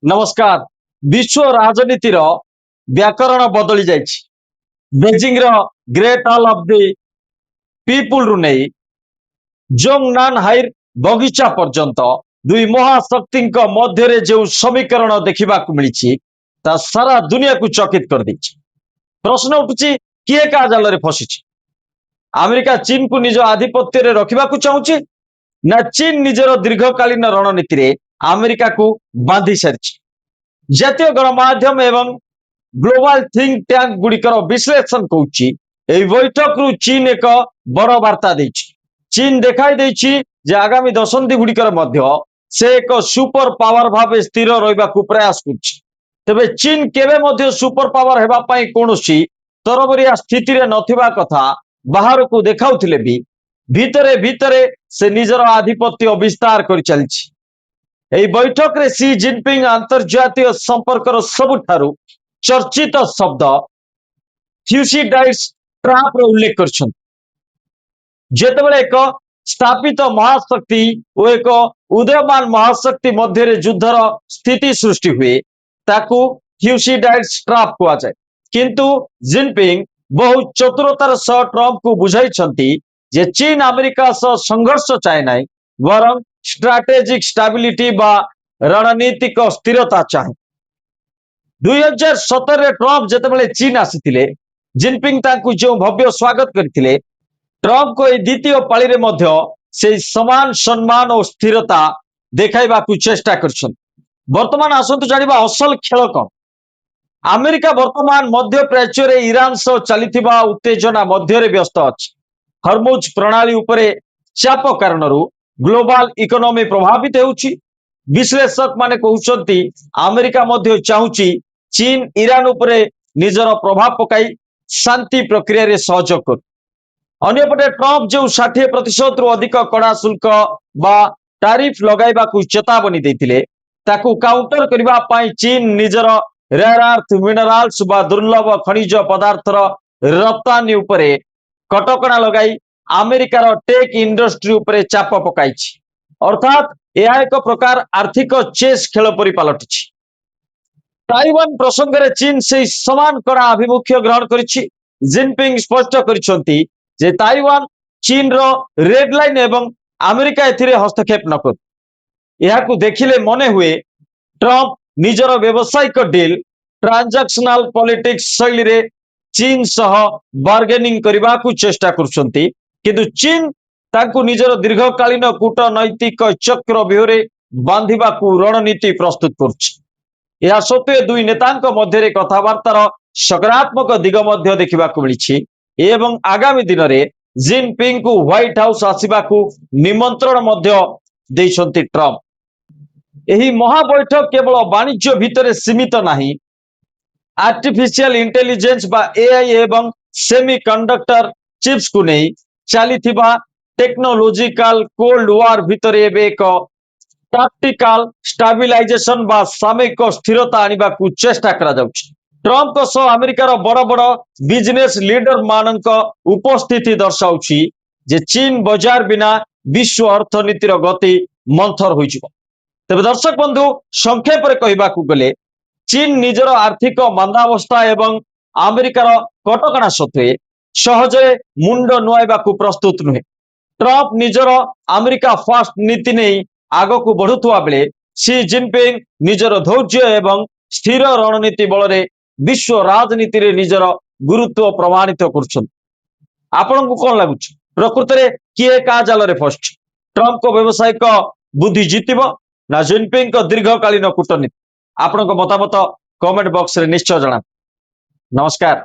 नमस्कार। विश्व राजनीतिर व्याकरण बदली जाइछि। बेजिंग रो great hall of the people रु नहीं जोंगनान हाइर बगीचा पर्यंत दुई महाशक्ति मध्य जो समीकरण देखा मिली सारा दुनिया को चकित कर दी। प्रश्न उठुची किए का जाल फसी। अमेरिका चीन को निज आधिपत्य रखा चाहूँ ना चीन निजर दीर्घकालीन रणनीति रे अमेरिका को बांधि सारी। जातीय गणमाध्यम एवं ग्लोबल थिंक टैंक गुड़िकर विश्लेषण कौची बैठक रु चीन एक बड़ वार्ता देछि। चीन देखाई देछि जे आगामी दशंधि गुड़िकर मध्य से एक सुपर पावर भाव स्थिर रहिबा को प्रयास करछि। तबे चीन केबे मध्य सुपर पावर हेबा पई कोनोसी तरबरिया स्थिति रे नथिबा कथा बाहर को देखाउथिले भी भीतरे भीतरे से निजर आधिपत्य विस्तार कर चलछि। एही बैठक रे सी जिनपिंग अंतर्जातीय संपर्कर सबुठारु चर्चित शब्द थ्यूसीडाइड्स ट्रैप रो उल्लेख करछन। जेतेबेले एक स्थापित महाशक्ति और एक उदयमान महाशक्ति मध्य रे युद्धर स्थिति सृष्टि हुए ताकू थ्यूसीडाइड्स ट्रैप कुआ जाय। किंतु जिनपिंग बहुत चतुरतार सह ट्रम्प को बुझाइछंती जे चीन अमेरिका सह संघर्ष चाहे नाही वरं स्ट्रैटेजिक स्टेबिलिटी बा रणनीतिक स्थिरता चाहे। 2017 रे ट्रम्प जेतेबेले चीन आसीथिले जिनपिंग ताकू जो भव्य स्वागत करथिले ट्रम्प को द्वितीय पाली रे मध्य से समान सम्मान और स्थिरता देखाइबा को चेष्टा करछन। वर्तमान आसंतु जानिबा असल खेल कौन। अमेरिका वर्तमान मध्य प्राच्य रे ईरान सह चलिथिबा उत्तेजना मध्य रे व्यस्त अछि। हरमुज प्रणाली उपरे चाप कारणरू ग्लोबल इकोनॉमी प्रभावित होउछि। विश्लेषक माने कहउछंती अमेरिका मध्य चाहूची चीन ईरान उपरे निजर प्रभाव पकाई शांति प्रक्रिया रे सहयोग कर। अन्यपटे ट्रम्प जो 60% रु अधिक कड़ा शुल्क बा टैरिफ लगाइबा को चेतावनी देथिले ताकू काउंटर करिबा पई चीन निजर रेयर अर्थ मिनरल्स बा दुर्लभ खनिज पदार्थर रप्तानी उपरे कटकणा लगाई अमेरिकार टेक इंडस्ट्री उपरे चाप पकाइछि। अर्थात यह एक प्रकार आर्थिक चेस खेल परि पलटिछि। ताइवान प्रसंग रे चीन से समान कड़ा अभिमुख्य ग्रहण करिछि। जिनपिंग स्पष्ट करिसंती जे ताइवान चीन रो रेड लाइन एवं अमेरिका एथिरे हस्तक्षेप न कर। यह को देखिले मने हुए ट्रम्प निजर व्यवसायिक डील ट्रांजैक्शनल पॉलिटिक्स शैली रे चीन सह बार्गेनिंग करबा को चेष्टा करछंती। किंतु चीन ताकू निजर दीर्घकालीन कूटनैतिक चक्र व्यूहरे बांधिबा को रणनीति प्रस्तुत करछि। यह सत्वे दुई नेतांक मध्य कथबार्तार सकारात्मक दिग मध्य देखा मिली एवं आगामी दिन में जिनपिंग को व्हाइट हाउस आसवा को निमंत्रण मध्य देइछंती ट्रम्प। यही महाबैठक केवल वाणिज्य भितर सीमित नहीं। आर्टिफिशियल इंटेलिजेंस बा एआई एवं सेमीकंडक्टर चिप्स को नहीं चली टेक्नोलॉजिकल कोल्ड वार भितर एक टैक्टिकल स्टेबिलाइजेशन बा सामयिक स्थिरता आनिबा को चेष्टा करा जाउछि। ट्रम्प को सह अमेरिकार बड़ बड़ बिजनेस लीडर मानक उपस्थिति दर्शाउछि जे चीन बाजार बिना विश्व अर्थनीतिर गति मंथर होई जिवो। तबे दर्शक बंधु संक्षेप रे कहबा को गले चीन निजर आर्थिक मंदावस्था एवं अमेरिकार कटकणा सत्वे सहजे मुंड नुआइबा को प्रस्तुत नुहे। ट्रम्प निजर अमेरिका फर्स्ट नीति नहीं आग को बढ़ुवा बेले सी जिनपिंग निजर धैर्य एवं स्थिर रणनीति बल रे विश्व राजनीति रे निजर गुरुत्व प्रमाणित करछन। आपन को कोन लागुछ प्रकृत रे किए का जाल रे फस्ट ट्रम्प को व्यवसायिक बुद्धि जीतिबो ना जिनपिंग को दीर्घकालीन कूटनीति। आपन को मतामत कमेंट बॉक्स रे निश्चय जणा। नमस्कार।